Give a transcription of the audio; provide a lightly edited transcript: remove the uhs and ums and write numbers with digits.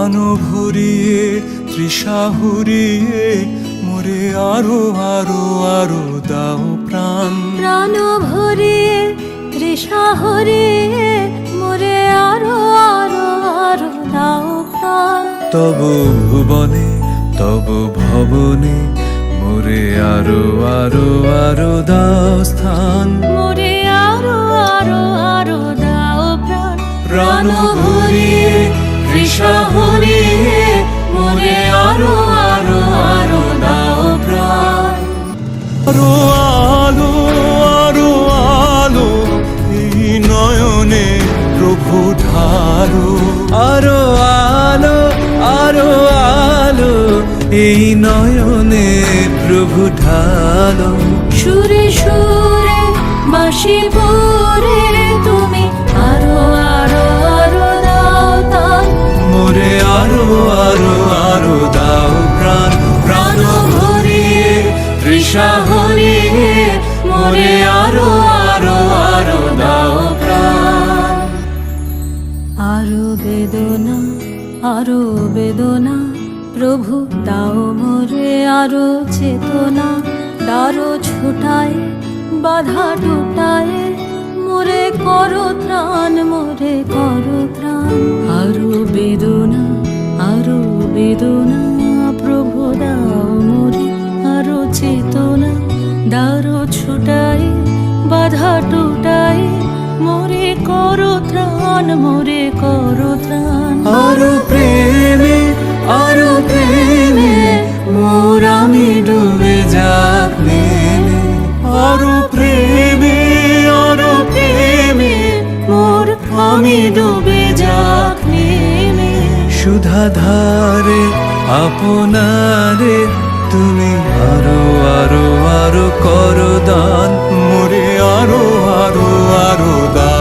প্রাণ ভরিয়ে তৃষা হরিয়ে মোরে আরো আরো আরো দাও প্রাণ। প্রাণ ভরিয়ে তৃষা হরিয়ে মোরে আরো আরো আরো দাও প্রাণ। তব ভুবনে তব ভবনে মোরে আরো আরো আরো দাও স্থান। মোরে আরো আরো আরো দাও প্রাণ। প্রাণ ভরিয়ে তৃষা হরিয়ে মোরে আরো আরো আরো দাও প্রাণ। আরো আলো আরো আলো এই নয়নে প্রভু ঢালো। আরো আলো আরো আলো এই নয়নে প্রভু ঢালো। সুরে সুরে বাঁশি পরে তুমি আরো আরো আরো দাও তান। মোরে আরো আরো আরো দাও প্রাণ। প্রাণ ভরিয়ে তৃষা হরিয়ে মোরে আরো আরো আরো দাও প্রাণ। আরো বেদনা আরো বেদনা প্রভু দাও মোরে আরো চেতনা। দারো ছোটায় বাধা টুটায় মোরে করো ত্রাণ মোরে করো ত্রাণ। আরো বেদনা প্রভু দাও মোরে আরো চেতনা। দারো ছোটায় বাধা টুটায় মোরে করো ত্রাণ মোরে করো ত্রাণ। আরো প্রেমে মোর আমি ডুবে যাক নেমে। আরো প্রেমে মোর আমি ডুবে যাক নেমে। সুধা ধারে আপনারে তুমি আরো আরো আরো করো দান। মোরে আরো আরো আরো দান।